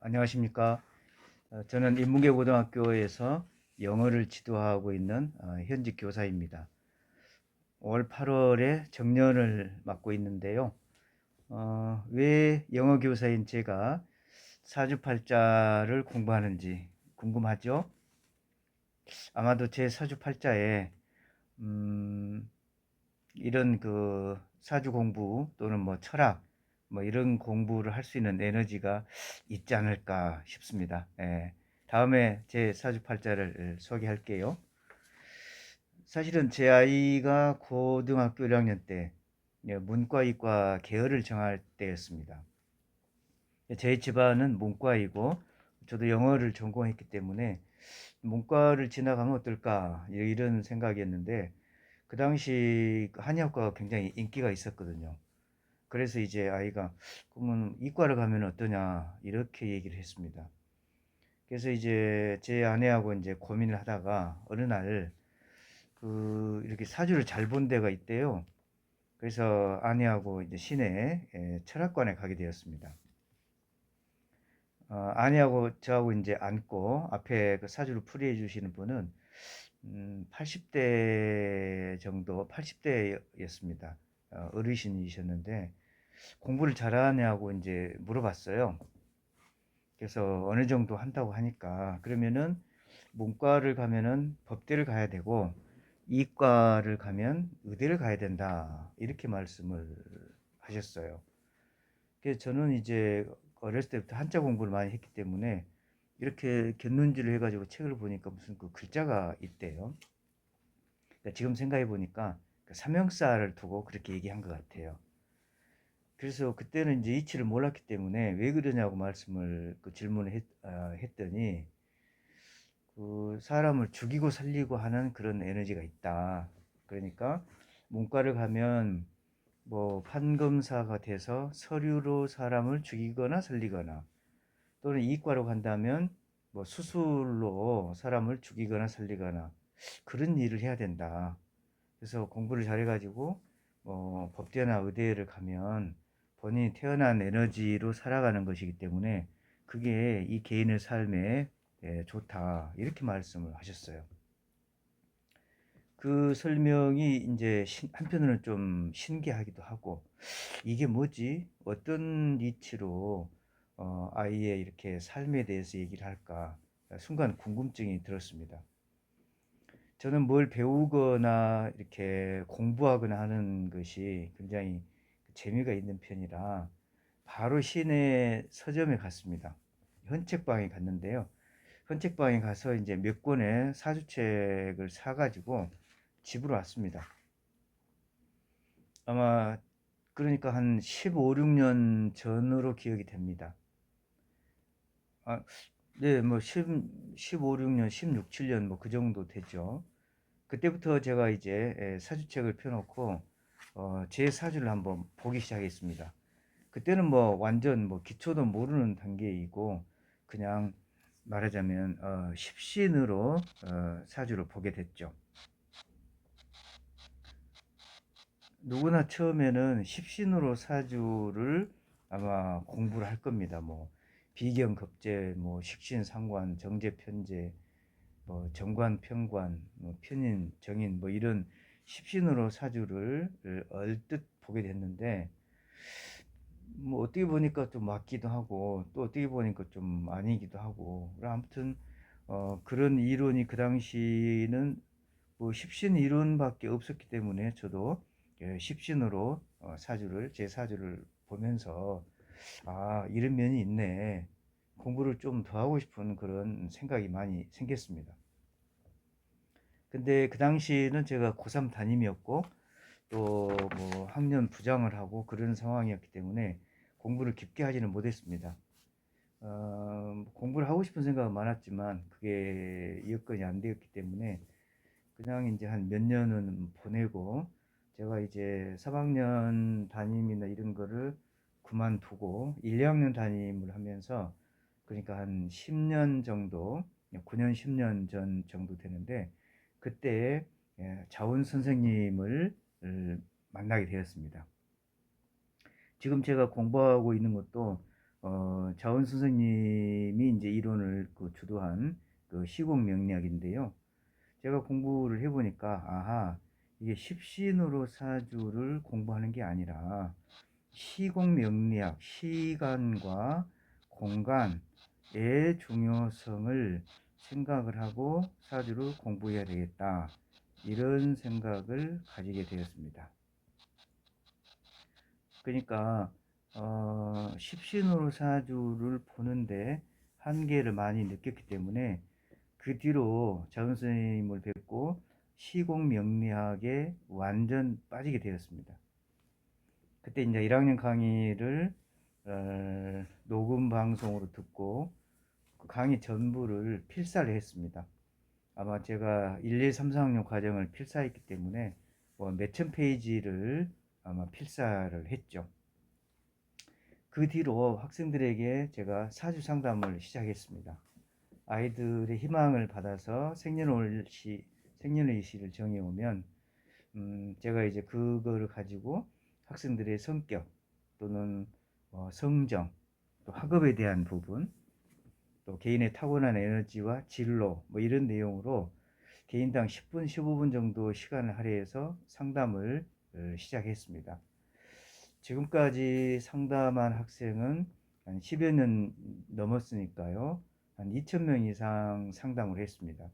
안녕하십니까. 저는 인문계고등학교에서 영어를 지도하고 있는 현직 교사입니다. 올 8월에 정년을 맡고 있는데요. 왜 영어 교사인 제가 사주팔자를 공부하는지 궁금하죠? 아마도 제 사주팔자에 음, 이런 그 사주 공부 또는 뭐 철학 뭐 이런 공부를 할 수 있는 에너지가 있지 않을까 싶습니다. 예. 다음에 제 사주팔자를 소개할게요. 사실은 제 아이가 고등학교 1학년 때 문과 이과 계열을 정할 때였습니다. 제 집안은 문과이고 저도 영어를 전공했기 때문에 문과를 지나가면 어떨까 이런 생각이었는데 그 당시 한의학과가 굉장히 인기가 있었거든요. 그래서 이제 아이가 그러면 이과를 가면 어떠냐 이렇게 얘기를 했습니다. 그래서 이제 제 아내하고 이제 고민을 하다가 어느 날 그 이렇게 사주를 잘 본 데가 있대요. 그래서 아내하고 이제 시내 철학관에 가게 되었습니다. 아내하고 저하고 이제 앉고 앞에 그 사주를 풀이해 주시는 분은 80대 정도, 80대였습니다. 어르신이셨는데 공부를 잘하냐고 이제 물어봤어요. 그래서 어느 정도 한다고 하니까 그러면은 문과를 가면은 법대를 가야 되고 이과를 가면 의대를 가야 된다 이렇게 말씀을 하셨어요. 그래서 저는 이제 어렸을 때부터 한자 공부를 많이 했기 때문에 이렇게 곁눈질을 해가지고 책을 보니까 무슨 그 글자가 있대요. 그러니까 지금 생각해 보니까 그 삼형사를 두고 그렇게 얘기한 것 같아요. 그래서 그때는 이제 이치를 몰랐기 때문에 왜 그러냐고 말씀을 그 질문을 했더니 그 사람을 죽이고 살리고 하는 그런 에너지가 있다. 그러니까 문과를 가면 뭐 판검사가 돼서 서류로 사람을 죽이거나 살리거나 또는 이과로 간다면 뭐 수술로 사람을 죽이거나 살리거나 그런 일을 해야 된다. 그래서 공부를 잘해가지고 법대나 의대를 가면 본인이 태어난 에너지로 살아가는 것이기 때문에 그게 이 개인의 삶에 좋다 이렇게 말씀을 하셨어요. 그 설명이 이제 한편으로는 좀 신기하기도 하고 이게 뭐지? 어떤 이치로 아이의 이렇게 삶에 대해서 얘기를 할까? 순간 궁금증이 들었습니다. 저는 뭘 배우거나 이렇게 공부하거나 하는 것이 굉장히 재미가 있는 편이라 바로 시내 서점에 갔습니다. 헌책방에 갔는데요. 헌책방에 가서 이제 몇 권의 사주책을 사가지고 집으로 왔습니다. 아마 그러니까 한 15, 16년 전으로 기억이 됩니다. 아, 네, 뭐 15, 16년, 16, 7년 뭐 그 정도 되죠. 그때부터 제가 이제 사주책을 펴놓고 제 사주를 한번 보기 시작했습니다. 그때는 뭐 완전 뭐 기초도 모르는 단계이고 그냥 말하자면 십신으로 사주를 보게 됐죠. 누구나 처음에는 십신으로 사주를 아마 공부를 할 겁니다. 뭐 비견급제, 뭐 식신상관, 정제편제, 뭐 정관, 편관, 뭐 편인, 정인 뭐 이런 십신으로 사주를 얼뜻 보게 됐는데 뭐 어떻게 보니까 좀 맞기도 하고 또 어떻게 보니까 좀 아니기도 하고 아무튼 그런 이론이 그 당시는 뭐 십신 이론밖에 없었기 때문에 저도 십신으로 사주를 제 사주를 보면서 아 이런 면이 있네 공부를 좀 더 하고 싶은 그런 생각이 많이 생겼습니다. 근데 그 당시는 제가 고3 담임이었고 또 뭐 학년 부장을 하고 그런 상황이었기 때문에 공부를 깊게 하지는 못했습니다. 공부를 하고 싶은 생각은 많았지만 그게 여건이 안 되었기 때문에 그냥 이제 한 몇 년은 보내고 제가 이제 3학년 담임이나 이런 거를 그만두고 1, 2학년 담임을 하면서 그러니까 한 10년 정도 9년 10년 전 정도 되는데 그때 자원 선생님을 만나게 되었습니다. 지금 제가 공부하고 있는 것도 자원 선생님이 이제 이론을 주도한 그 시공 명리학인데요. 제가 공부를 해보니까 아하, 이게 십신으로 사주를 공부하는 게 아니라 시공 명리학, 시간과 공간의 중요성을 생각을 하고 사주를 공부해야 되겠다, 이런 생각을 가지게 되었습니다. 그러니까 십신으로 사주를 보는데 한계를 많이 느꼈기 때문에 그 뒤로 자원 선생님을 뵙고 시공 명리학에 완전 빠지게 되었습니다. 그때 이제 1학년 강의를 녹음 방송으로 듣고 그 강의 전부를 필사를 했습니다. 아마 제가 1, 2, 3, 4학년 과정을 필사했기 때문에 뭐 몇천 페이지를 아마 필사를 했죠. 그 뒤로 학생들에게 제가 사주 상담을 시작했습니다. 아이들의 희망을 받아서 생년월일시를 정해오면 제가 이제 그거를 가지고 학생들의 성격 또는 성정, 또 학업에 대한 부분, 또 개인의 타고난 에너지와 진로, 뭐 이런 내용으로 개인당 10분, 15분 정도 시간을 할애해서 상담을 시작했습니다. 지금까지 상담한 학생은 한 10여 년 넘었으니까요. 한 2,000명 이상 상담을 했습니다.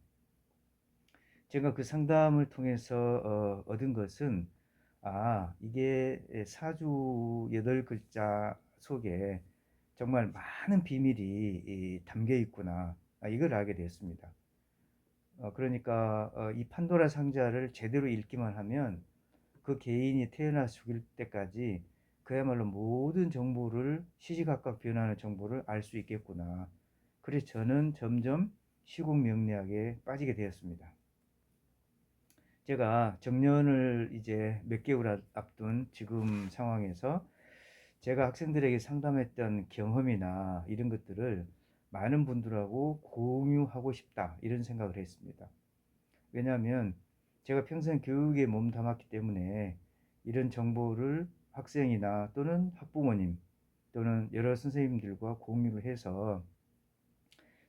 제가 그 상담을 통해서 얻은 것은 이게 사주 8글자 속에 정말 많은 비밀이 담겨 있구나, 이걸 알게 되었습니다. 그러니까 이 판도라 상자를 제대로 읽기만 하면 그 개인이 태어나 죽을 때까지 그야말로 모든 정보를, 시시각각 변하는 정보를 알 수 있겠구나. 그래서 저는 점점 시공 명리학에 빠지게 되었습니다. 제가 정년을 이제 몇 개월 앞둔 지금 상황에서 제가 학생들에게 상담했던 경험이나 이런 것들을 많은 분들하고 공유하고 싶다, 이런 생각을 했습니다. 왜냐하면 제가 평생 교육에 몸담았기 때문에 이런 정보를 학생이나 또는 학부모님 또는 여러 선생님들과 공유를 해서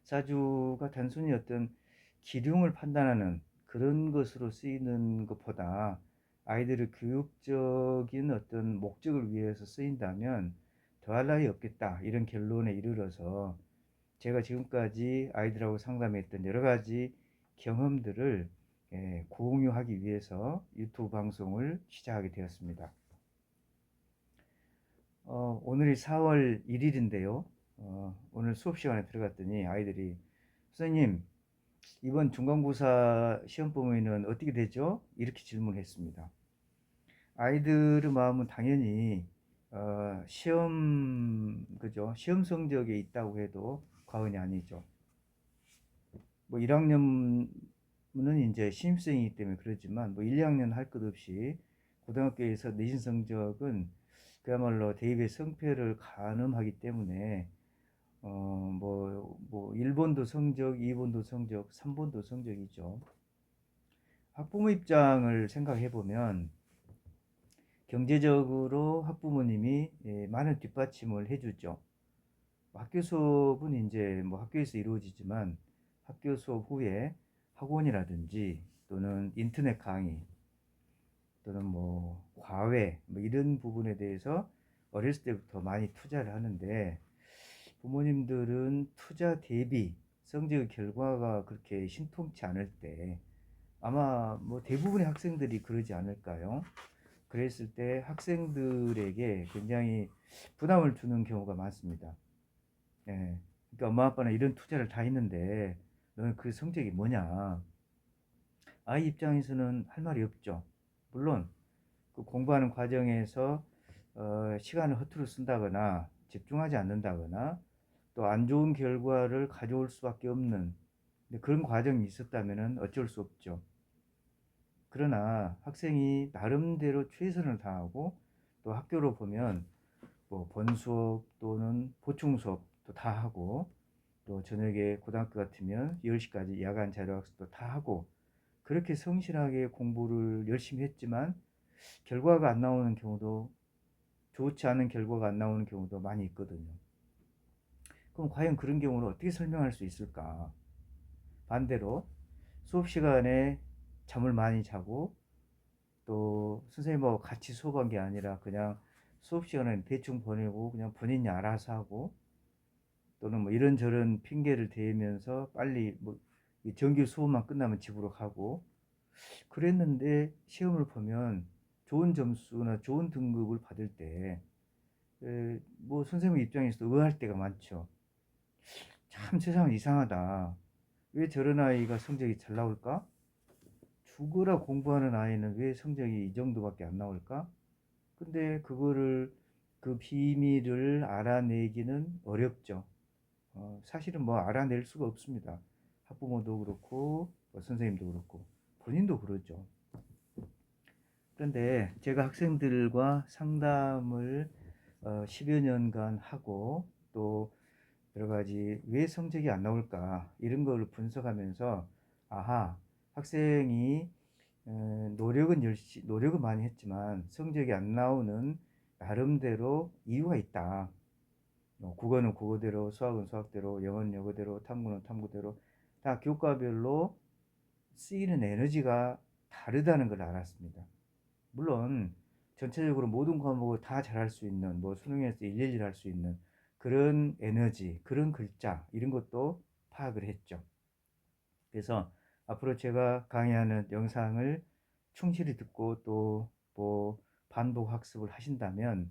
사주가 단순히 어떤 기륭을 판단하는 그런 것으로 쓰이는 것보다 아이들의 교육적인 어떤 목적을 위해서 쓰인다면 더할 나위 없겠다, 이런 결론에 이르러서 제가 지금까지 아이들하고 상담했던 여러 가지 경험들을 공유하기 위해서 유튜브 방송을 시작하게 되었습니다. 오늘이 4월 1일인데요. 오늘 수업 시간에 들어갔더니 아이들이 선생님, 이번 중간고사 시험 범위는 어떻게 되죠? 이렇게 질문했습니다. 아이들의 마음은 당연히 시험 성적에 있다고 해도 과언이 아니죠. 뭐 1학년은 이제 신입생이기 때문에 그렇지만 뭐 1, 2학년 할 것 없이 고등학교에서 내신 성적은 그야말로 대입의 성패를 가늠하기 때문에 뭐 1번도 성적, 2번도 성적, 3번도 성적이죠. 학부모 입장을 생각해 보면 경제적으로 학부모님이 많은 뒷받침을 해주죠. 학교 수업은 이제 뭐 학교에서 이루어지지만 학교 수업 후에 학원이라든지 또는 인터넷 강의 또는 뭐 과외 뭐 이런 부분에 대해서 어렸을 때부터 많이 투자를 하는데, 부모님들은 투자 대비 성적의 결과가 그렇게 신통치 않을 때 아마 뭐 대부분의 학생들이 그러지 않을까요? 그랬을 때 학생들에게 굉장히 부담을 주는 경우가 많습니다. 예. 그러니까 엄마 아빠는 이런 투자를 다 했는데 너는 그 성적이 뭐냐? 아이 입장에서는 할 말이 없죠. 물론 그 공부하는 과정에서 시간을 허투루 쓴다거나 집중하지 않는다거나 또 안 좋은 결과를 가져올 수밖에 없는 그런 과정이 있었다면 어쩔 수 없죠. 그러나 학생이 나름대로 최선을 다하고 또 학교로 보면 뭐 본수업 또는 보충 수업도 다 하고 또 저녁에 고등학교 같으면 10시까지 야간 자율학습도 다 하고 그렇게 성실하게 공부를 열심히 했지만 결과가 안 나오는 경우도, 좋지 않은 결과가 안 나오는 경우도 많이 있거든요. 그럼 과연 그런 경우를 어떻게 설명할 수 있을까? 반대로 수업 시간에 잠을 많이 자고 또 선생님하고 같이 수업한 게 아니라 그냥 수업 시간에 대충 보내고 그냥 본인이 알아서 하고 또는 뭐 이런저런 핑계를 대면서 빨리 뭐 정규 수업만 끝나면 집으로 가고 그랬는데 시험을 보면 좋은 점수나 좋은 등급을 받을 때 뭐 선생님 입장에서도 의아할 때가 많죠. 참 세상은 이상하다. 왜 저런 아이가 성적이 잘 나올까? 죽어라 공부하는 아이는 왜 성적이 이 정도밖에 안 나올까? 근데 그거를 그 비밀을 알아내기는 어렵죠. 사실은 뭐 알아낼 수가 없습니다. 학부모도 그렇고 뭐 선생님도 그렇고 본인도 그러죠. 그런데 제가 학생들과 상담을 10여 년간 하고 또 여러 가지 왜 성적이 안 나올까 이런 걸 분석하면서 아하 학생이 노력은 많이 했지만 성적이 안 나오는 나름대로 이유가 있다. 국어는 국어대로, 수학은 수학대로, 영어는 영어대로, 탐구는 탐구대로 다 교과별로 쓰이는 에너지가 다르다는 걸 알았습니다. 물론 전체적으로 모든 과목을 다 잘할 수 있는 뭐 수능에서 일일이 할 수 있는 그런 에너지, 그런 글자 이런 것도 파악을 했죠. 그래서 앞으로 제가 강의하는 영상을 충실히 듣고 또 뭐 반복 학습을 하신다면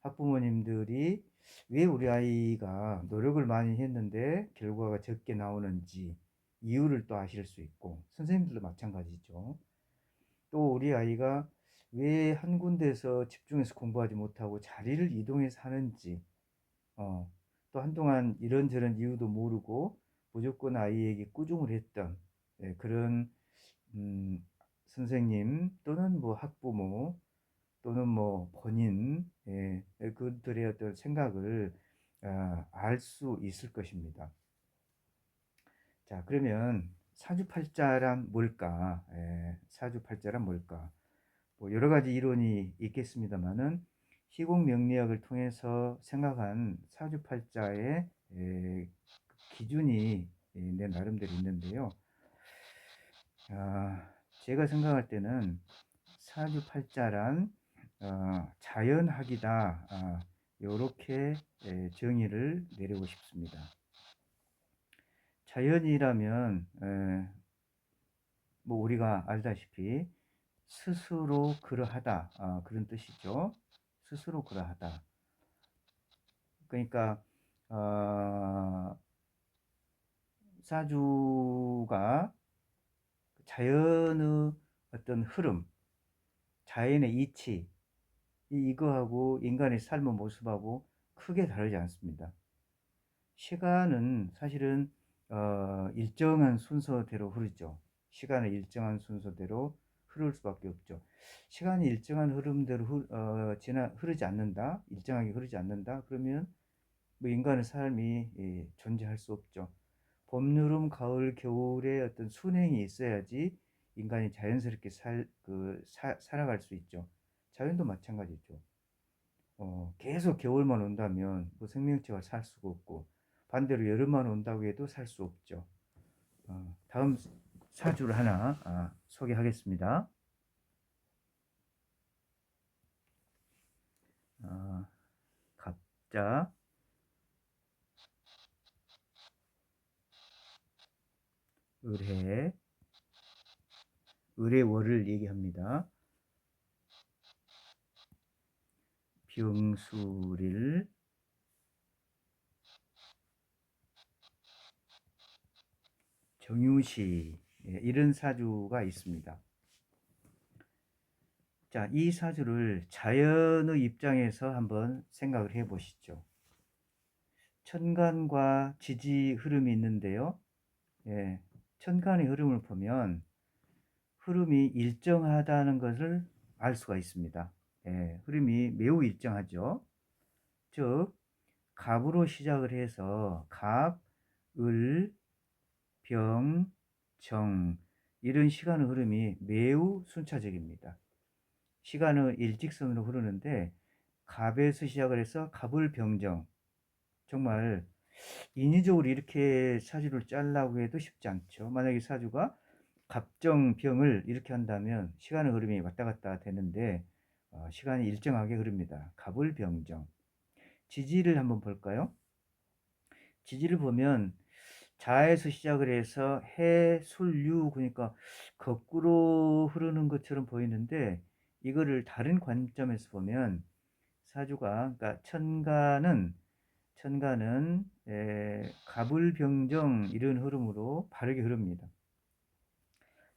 학부모님들이 왜 우리 아이가 노력을 많이 했는데 결과가 적게 나오는지 이유를 또 아실 수 있고 선생님들도 마찬가지죠. 또 우리 아이가 왜 한 군데서 집중해서 공부하지 못하고 자리를 이동해서 하는지 또 한동안 이런저런 이유도 모르고 무조건 아이에게 꾸중을 했던 그런 선생님 또는 뭐 학부모 또는 뭐 본인 그들의 어떤 생각을 알 수 있을 것입니다. 자, 그러면 사주팔자란 뭘까? 사주팔자란 뭘까? 뭐 여러 가지 이론이 있겠습니다만은 시공명리학을 통해서 생각한 사주팔자의 기준이 내 나름대로 있는데요. 제가 생각할 때는 사주팔자란 자연학이다. 이렇게 정의를 내리고 싶습니다. 자연이라면 뭐 우리가 알다시피 스스로 그러하다 그런 뜻이죠. 스스로 그러하다. 그러니까 사주가 자연의 어떤 흐름, 자연의 이치 이거하고 인간의 삶의 모습하고 크게 다르지 않습니다. 시간은 사실은 일정한 순서대로 흐르죠. 시간은 일정한 순서대로 흐를 수밖에 없죠. 시간이 일정한 흐름대로 흐르지 않는다, 일정하게 흐르지 않는다. 그러면 뭐 인간의 삶이 존재할 수 없죠. 봄, 여름, 가을, 겨울의 어떤 순행이 있어야지 인간이 자연스럽게 살아갈 수 있죠. 자연도 마찬가지죠. 계속 겨울만 온다면 뭐 생명체가 살 수가 없고 반대로 여름만 온다고 해도 살 수 없죠. 다음 사주를 하나 소개하겠습니다. 갑자, 을해, 을해월을 얘기합니다. 병수릴, 정유시 이런 사주가 있습니다. 자, 이 사주를 자연의 입장에서 한번 생각을 해 보시죠. 천간과 지지 흐름이 있는데요. 천간의 흐름을 보면 흐름이 일정하다는 것을 알 수가 있습니다. 흐름이 매우 일정하죠. 즉 갑으로 시작을 해서 갑, 을, 병, 정 이런 시간의 흐름이 매우 순차적입니다. 시간은 일직선으로 흐르는데 갑에서 시작을 해서 갑을 병정 정말 인위적으로 이렇게 사주를 짜려고 해도 쉽지 않죠. 만약에 사주가 갑정병을 이렇게 한다면 시간의 흐름이 왔다 갔다 되는데 시간이 일정하게 흐릅니다. 갑을병정. 지지를 한번 볼까요? 지지를 보면 자에서 시작을 해서 해, 술, 유, 그러니까 거꾸로 흐르는 것처럼 보이는데 이거를 다른 관점에서 보면 사주가, 그러니까 천간은 갑을병정 이런 흐름으로 바르게 흐릅니다.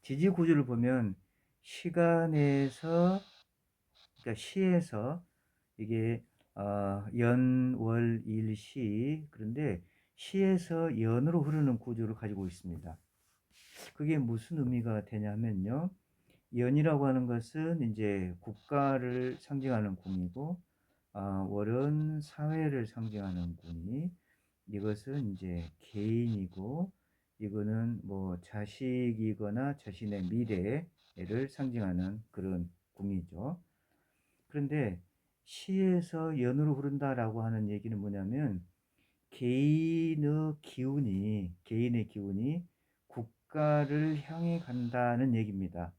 지지 구조를 보면 시간에서, 그러니까 시에서 이게 연, 월, 일, 시, 그런데 시에서 연으로 흐르는 구조를 가지고 있습니다. 그게 무슨 의미가 되냐면요. 연이라고 하는 것은 이제 국가를 상징하는 궁이고, 월은 사회를 상징하는 궁이, 이것은 이제 개인이고, 이거는 뭐 자식이거나 자신의 미래를 상징하는 그런 궁이죠. 그런데 시에서 연으로 흐른다라고 하는 얘기는 뭐냐면 개인의 기운이 국가를 향해 간다는 얘기입니다.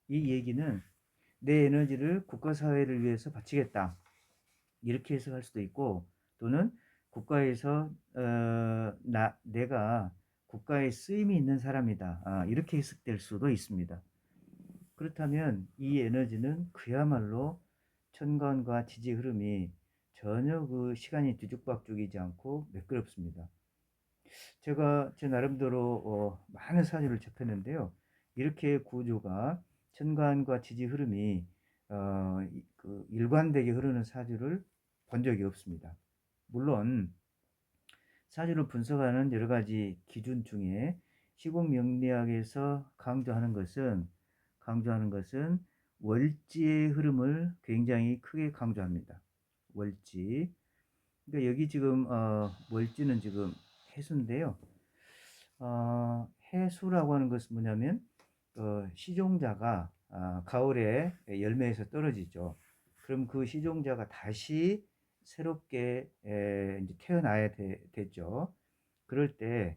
이 얘기는 내 에너지를 국가 사회를 위해서 바치겠다, 이렇게 해석할 수도 있고, 또는 국가에서 내가 국가에 쓰임이 있는 사람이다, 이렇게 해석될 수도 있습니다. 그렇다면 이 에너지는 그야말로 천간과 지지 흐름이 전혀 그 시간이 뒤죽박죽이지 않고 매끄럽습니다. 제가 제 나름대로 많은 사주를 접했는데요. 이렇게 구조가 천간과 지지 흐름이 그 일관되게 흐르는 사주를 본 적이 없습니다. 물론 사주를 분석하는 여러 가지 기준 중에 시공명리학에서 강조하는 것은 월지의 흐름을 굉장히 크게 강조합니다. 월지. 그러니까 여기 지금 월지는 지금 해수인데요. 해수라고 하는 것은 뭐냐면 시종자가 가을에 열매에서 떨어지죠. 그럼 그 시종자가 다시 새롭게 이제 태어나야 되죠. 그럴 때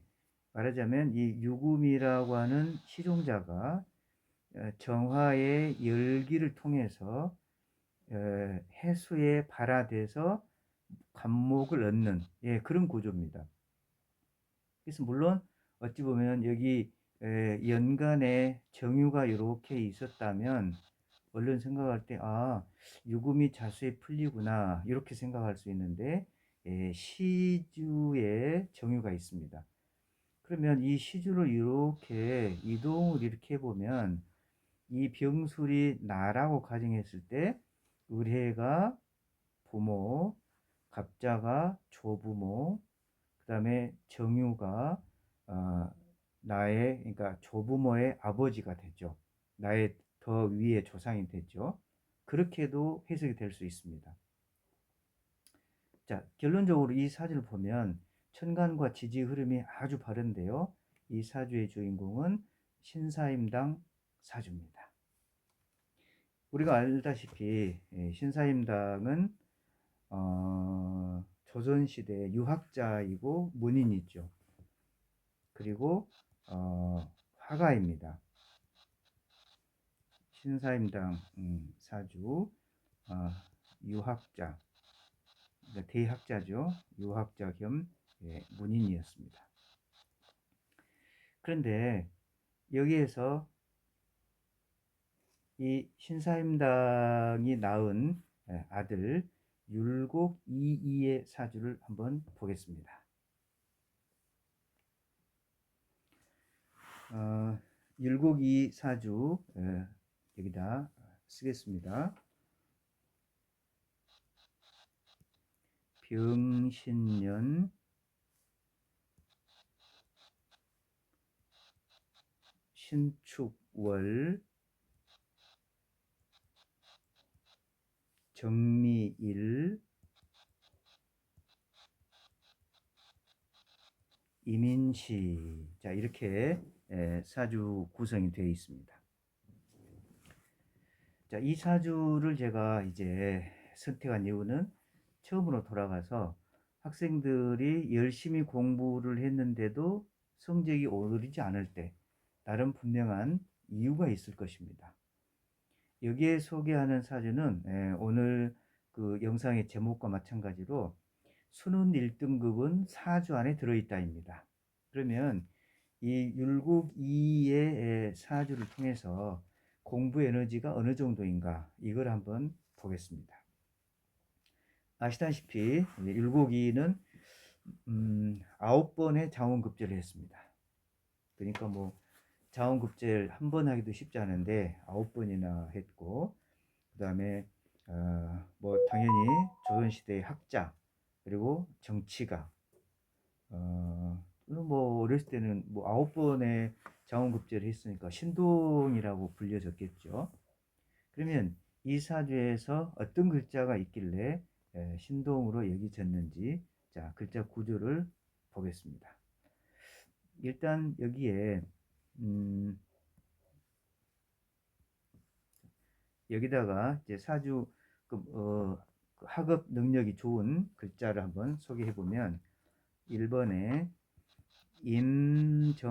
말하자면 이 유금이라고 하는 시종자가 정화의 열기를 통해서 해수에 발화돼서 관목을 얻는, 그런 구조입니다. 그래서 물론 어찌 보면 여기 연간에 정유가 이렇게 있었다면 얼른 생각할 때 유금이 자수에 풀리구나, 이렇게 생각할 수 있는데 시주에 정유가 있습니다. 그러면 이 시주를 이렇게 이동을 이렇게 해보면 이 병술이 나라고 가정했을 때 을해가 부모, 갑자가 조부모, 그 다음에 정유가 나의, 그러니까 조부모의 아버지가 되죠. 나의 더 위의 조상이 되죠. 그렇게도 해석이 될 수 있습니다. 자, 결론적으로 이 사주를 보면 천간과 지지 흐름이 아주 바른데요. 이 사주의 주인공은 신사임당 사주입니다. 우리가 알다시피 신사임당은 조선시대 유학자이고 문인이죠. 그리고 화가입니다. 신사임당 사주, 유학자, 그러니까 대학자죠. 유학자 겸 문인이었습니다. 그런데 여기에서 이 신사임당이 낳은 아들 율곡이이의 사주를 한번 보겠습니다. 율곡이 사주 여기다 쓰겠습니다. 병신년 신축월 정미일 이민시, 자 이렇게 사주 구성이 되어 있습니다. 자, 이 사주를 제가 이제 선택한 이유는 처음으로 돌아가서 학생들이 열심히 공부를 했는데도 성적이 오르지 않을 때 다른 분명한 이유가 있을 것입니다. 여기에 소개하는 사주는 오늘 그 영상의 제목과 마찬가지로 수능 1등급은 사주 안에 들어있다입니다. 그러면 이 율곡이의 사주를 통해서 공부 에너지가 어느 정도인가 이걸 한번 보겠습니다. 아시다시피 율곡이는 9번의 자원급제를 했습니다. 그러니까 뭐 자원급제를 한 번 하기도 쉽지 않은데 9번이나 했고, 그 다음에 뭐 당연히 조선시대의 학자, 그리고 정치가, 뭐 어렸을 때는 뭐 9번의 자원급제를 했으니까 신동이라고 불려졌겠죠. 그러면 이 사주에서 어떤 글자가 있길래 신동으로 여기졌는지, 자, 글자 구조를 보겠습니다. 일단 여기에 여기다가 이제 사주 그 학업 능력이 좋은 글자를 한번 소개해 보면 1번에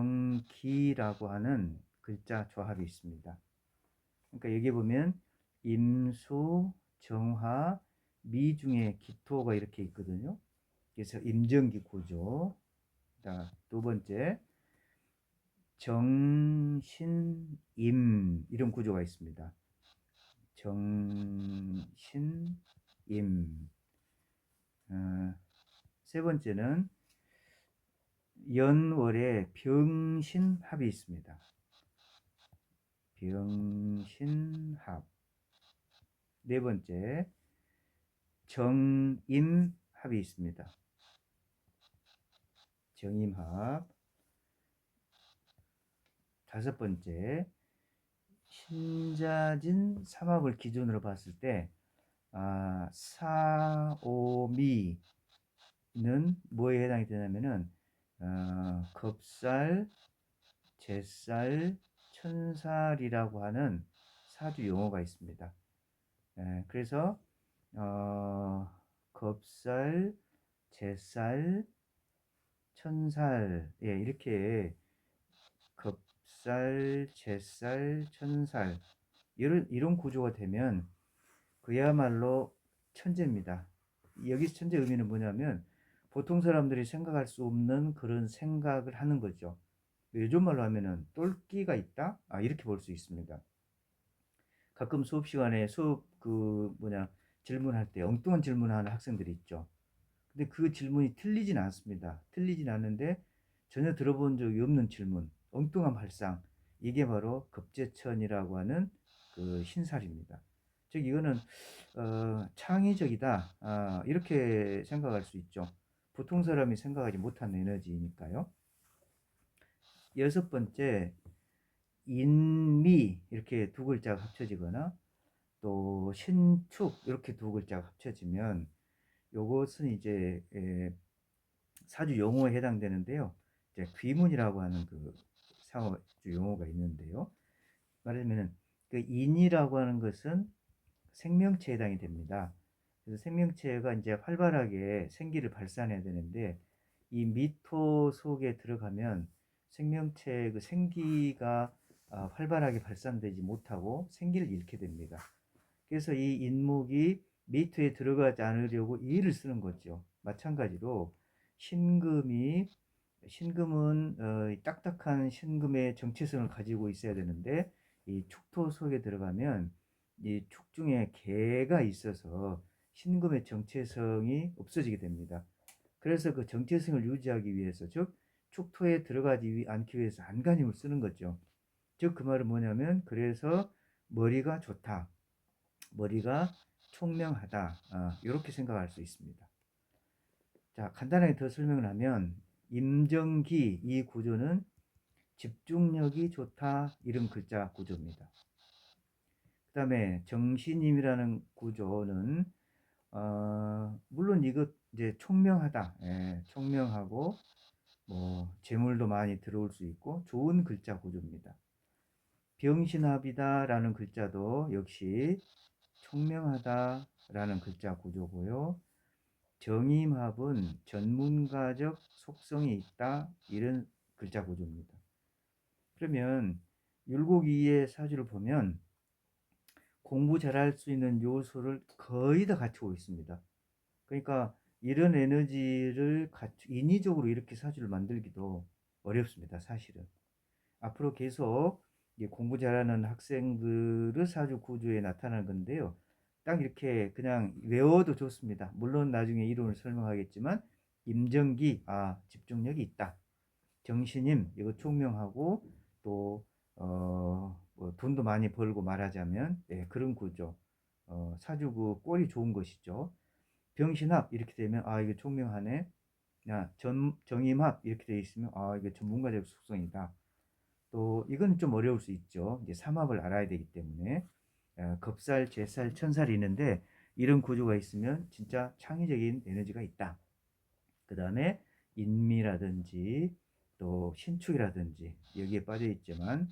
임정기라고 하는 글자 조합이 있습니다. 그러니까 여기 보면 임수, 정화, 미 중에 기토가 이렇게 있거든요. 그래서 임정기 구조. 자, 두 번째 정신, 임 이런 구조가 있습니다. 정신, 임. 세 번째는 연월에 병신합이 있습니다. 병신합. 네 번째 정임합이 있습니다. 정임합. 다섯 번째 신자진 삼합을 기준으로 봤을 때 사오미는 뭐에 해당이 되냐면은 겁살, 제살, 천살이라고 하는 사주 용어가 있습니다. 그래서 겁살, 제살, 천살, 이렇게 겁살, 제살, 천살 이런 구조가 되면 그야말로 천재입니다. 여기서 천재 의미는 뭐냐면 보통 사람들이 생각할 수 없는 그런 생각을 하는 거죠. 요즘 말로 하면은 똘끼가 있다? 이렇게 볼 수 있습니다. 가끔 수업 시간에 질문할 때 엉뚱한 질문하는 학생들이 있죠. 근데 그 질문이 틀리진 않습니다. 틀리진 않는데 전혀 들어본 적이 없는 질문, 엉뚱한 발상, 이게 바로 급제천이라고 하는 그 신살입니다. 즉 이거는 창의적이다, 이렇게 생각할 수 있죠. 보통 사람이 생각하지 못한 에너지니까요. 여섯 번째 인미 이렇게 두 글자가 합쳐지거나 또 신축 이렇게 두 글자가 합쳐지면 요것은 이제 사주 용어에 해당되는데요. 이제 귀문이라고 하는 그 사주 용어가 있는데요. 말하자면은 그 인이라고 하는 것은 생명체에 해당이 됩니다. 그래서 생명체가 이제 활발하게 생기를 발산해야 되는데 이 미토 속에 들어가면 생명체의 그 생기가 활발하게 발산되지 못하고 생기를 잃게 됩니다. 그래서 이 인목이 미토에 들어가지 않으려고 이를 쓰는 거죠. 마찬가지로 신금은 딱딱한 신금의 정체성을 가지고 있어야 되는데 이 축토 속에 들어가면 이 축중에 개가 있어서 신금의 정체성이 없어지게 됩니다. 그래서 그 정체성을 유지하기 위해서, 즉 축토에 들어가지 않기 위해서 안간힘을 쓰는 거죠. 즉 그 말은 뭐냐면 그래서 머리가 좋다, 머리가 총명하다, 이렇게 생각할 수 있습니다. 자, 간단하게 더 설명을 하면 임정기 이 구조는 집중력이 좋다 이런 글자 구조입니다. 그 다음에 정신임이라는 구조는 물론 이것 이제 총명하다, 총명하고 뭐 재물도 많이 들어올 수 있고 좋은 글자 구조입니다. 병신합이다 라는 글자도 역시 총명하다 라는 글자 구조고요. 정임합은 전문가적 속성이 있다. 이런 글자 구조입니다. 그러면 율곡이의 사주를 보면 공부 잘할 수 있는 요소를 거의 다 갖추고 있습니다. 그러니까 이런 에너지를 인위적으로 이렇게 사주를 만들기도 어렵습니다. 사실은. 앞으로 계속 공부 잘하는 학생들의 사주 구조에 나타날 건데요. 딱 이렇게 그냥 외워도 좋습니다. 물론 나중에 이론을 설명하겠지만 임정기, 집중력이 있다. 정신임, 이거 총명하고 또 뭐 돈도 많이 벌고 말하자면 그런 구조. 사주 그 꼴이 좋은 것이죠. 병신합 이렇게 되면 이게 총명하네. 정임합 이렇게 되어 있으면 이게 전문가적 속성이다. 또 이건 좀 어려울 수 있죠. 이제 삼합을 알아야 되기 때문에 겁살, 제살, 천살이 있는데 이런 구조가 있으면 진짜 창의적인 에너지가 있다. 그 다음에 인미라든지 또 신축이라든지 여기에 빠져 있지만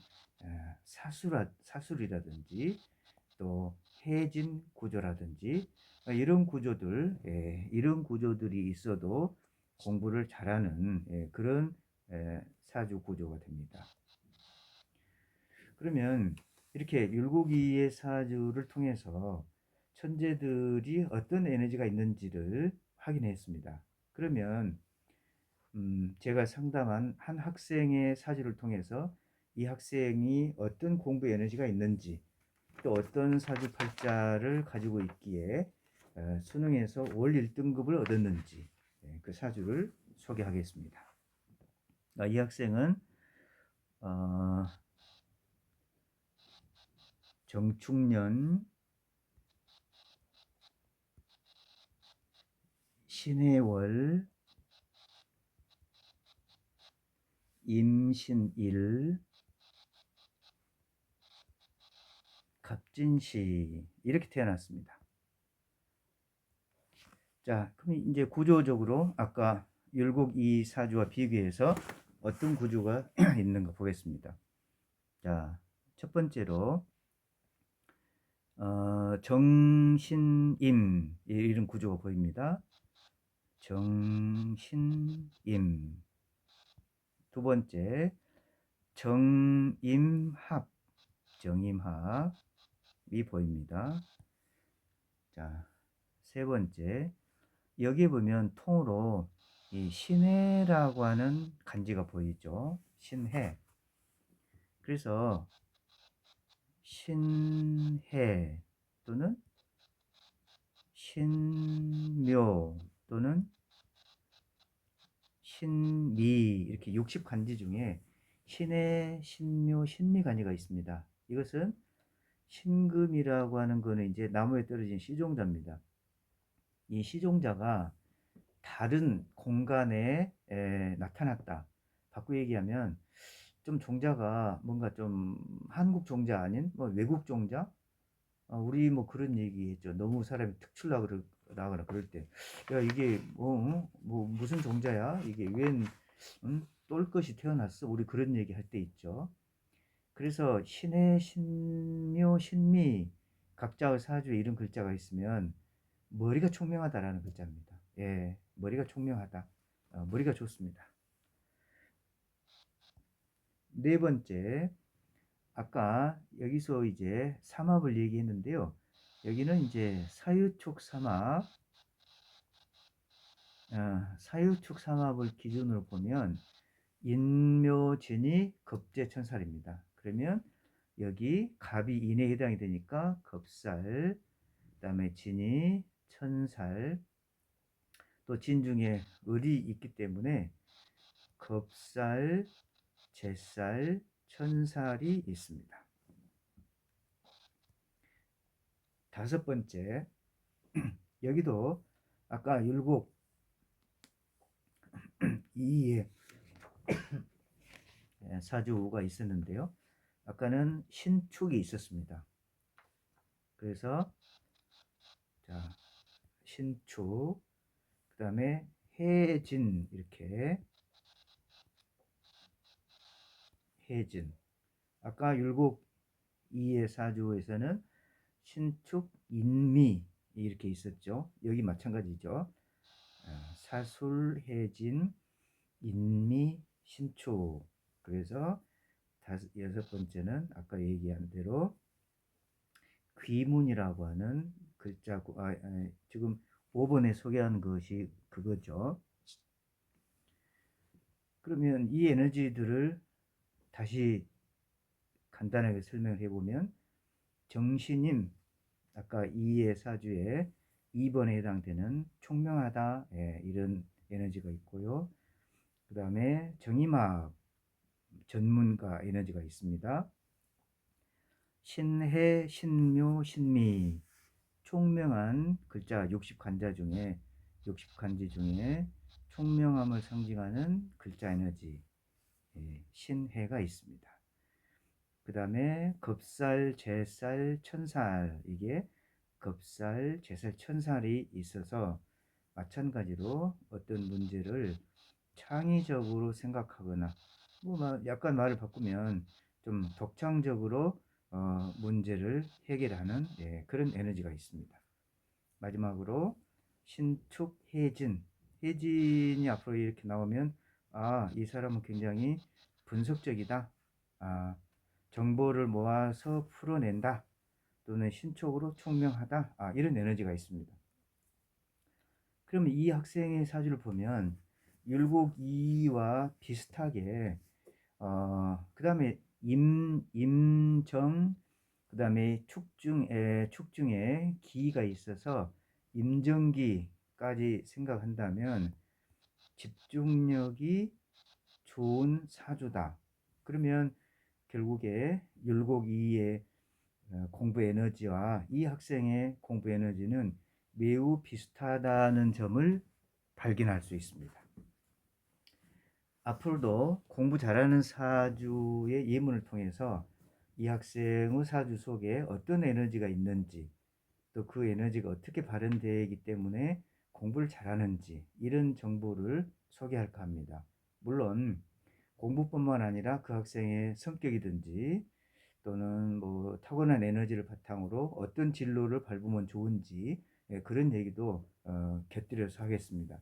사술이라든지 또 해진 구조라든지 이런 구조들, 이런 구조들이 있어도 공부를 잘하는 그런 사주 구조가 됩니다. 그러면 이렇게 율곡이의 사주를 통해서 천재들이 어떤 에너지가 있는지를 확인했습니다. 그러면 제가 상담한 한 학생의 사주를 통해서 이 학생이 어떤 공부 에너지가 있는지 또 어떤 사주팔자를 가지고 있기에 수능에서 월 1등급을 얻었는지 그 사주를 소개하겠습니다. 이 학생은 정축년 신해월 임신일 갑진시 이렇게 태어났습니다. 자, 그럼 이제 구조적으로 아까 율곡 이 사주와 비교해서 어떤 구조가 있는가 보겠습니다. 자, 첫 번째로 정신임 이런 구조가 보입니다. 정신임. 두 번째 정임합, 정임합이 보입니다. 자, 세 번째 여기 보면 통으로 이 신해라고 하는 간지가 보이죠. 신해. 그래서 신해 또는 신묘 또는 신미 이렇게 60간지 중에 신해, 신묘, 신미 간지가 있습니다. 이것은 신금이라고 하는 거는 이제 나무에 떨어진 시종자입니다. 이 시종자가 다른 공간에 나타났다. 바꾸어 얘기하면 좀 종자가 뭔가 좀 한국 종자 아닌 뭐 외국 종자? 우리 뭐 그런 얘기 했죠. 너무 사람이 특출나거나 그럴 때, 야 이게 뭐 무슨 종자야? 이게 웬 똘 것이 태어났어? 우리 그런 얘기 할 때 있죠. 그래서 신해, 신묘, 신미 각자의 사주에 이런 글자가 있으면 머리가 총명하다라는 글자입니다. 예, 머리가 총명하다. 머리가 좋습니다. 네 번째, 아까 여기서 이제 삼합을 얘기했는데요. 여기는 이제 사유축 삼합, 사유축 삼합을 기준으로 보면 인묘진이 겁재천살입니다. 그러면 여기 갑이 인에 해당이 되니까 겁살, 그 다음에 진이 천살, 또 진 중에 을이 있기 때문에 겁살, 제살, 천살이 있습니다. 다섯 번째, 여기도 아까 율곡 2의 사주가 있었는데요. 아까는 신축이 있었습니다. 그래서 자, 신축, 그 다음에 해진 이렇게 해진. 아까 율곡 2의 사주에서는 신축 인미 이렇게 있었죠. 여기 마찬가지죠. 사술해진, 인미, 신축. 그래서 여섯 번째는 아까 얘기한 대로 귀문이라고 하는 글자고, 지금 5번에 소개한 것이 그거죠. 그러면 이 에너지들을 다시 간단하게 설명을 해보면, 정신임, 아까 2의 사주에 2번에 해당되는 총명하다, 이런 에너지가 있고요. 그 다음에 정의막 전문가 에너지가 있습니다. 신해, 신묘, 신미, 총명한 글자 60간자 중에 60간지 중에 총명함을 상징하는 글자 에너지, 신해가 있습니다. 그 다음에 겁살, 제살, 천살, 이게 겁살, 제살, 천살이 있어서 마찬가지로 어떤 문제를 창의적으로 생각하거나, 뭐 약간 말을 바꾸면 좀 독창적으로 문제를 해결하는, 그런 에너지가 있습니다. 마지막으로 신축, 해진. 해진이 앞으로 이렇게 나오면, 이 사람은 굉장히 분석적이다, 정보를 모아서 풀어낸다, 또는 신축으로 총명하다, 이런 에너지가 있습니다. 그러면 이 학생의 사주를 보면 율곡이와 비슷하게, 그 다음에 임정, 그 다음에 축중에 기가 있어서 임정기까지 생각한다면 집중력이 좋은 사주다. 그러면 결국에 율곡이의 공부 에너지와 이 학생의 공부 에너지는 매우 비슷하다는 점을 발견할 수 있습니다. 앞으로도 공부 잘하는 사주의 예문을 통해서 이 학생의 사주 속에 어떤 에너지가 있는지, 또 그 에너지가 어떻게 발현되기 때문에 공부를 잘하는지, 이런 정보를 소개할까 합니다. 물론 공부뿐만 아니라 그 학생의 성격이든지, 또는 뭐 타고난 에너지를 바탕으로 어떤 진로를 밟으면 좋은지, 그런 얘기도 곁들여서 하겠습니다.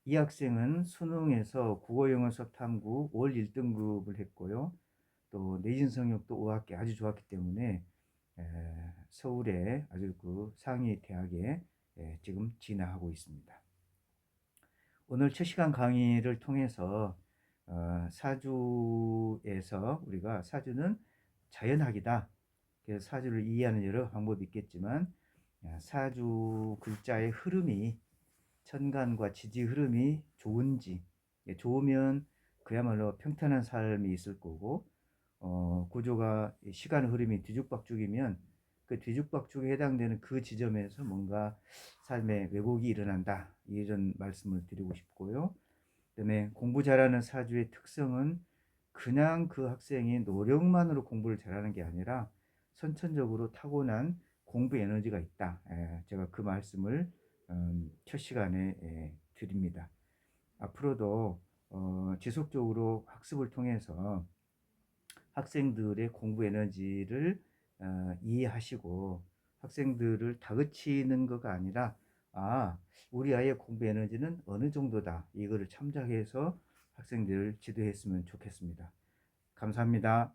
이 학생은 수능에서 국어, 영어, 수학, 탐구 월 1등급을 했고요. 또 내신 성적도 5학기 아주 좋았기 때문에 서울의 아주 그 상위 대학에 지금 진학하고 있습니다. 오늘 첫 시간 강의를 통해서 사주에서 우리가 사주는 자연학이다. 그래서 사주를 이해하는 여러 방법이 있겠지만, 사주 글자의 흐름이, 천간과 지지 흐름이 좋은지, 좋으면 그야말로 평탄한 삶이 있을 거고, 구조가 시간 흐름이 뒤죽박죽이면 그 뒤죽박죽에 해당되는 그 지점에서 뭔가 삶의 왜곡이 일어난다, 이런 말씀을 드리고 싶고요. 그다음에 공부 잘하는 사주의 특성은 그냥 그 학생이 노력만으로 공부를 잘하는 게 아니라 선천적으로 타고난 공부 에너지가 있다. 제가 그 말씀을 첫 시간에 드립니다. 앞으로도 지속적으로 학습을 통해서 학생들의 공부 에너지를 이해하시고, 학생들을 다그치는 것가 아니라, 우리 아이의 공부 에너지는 어느 정도다, 이거를 참작해서 학생들을 지도했으면 좋겠습니다. 감사합니다.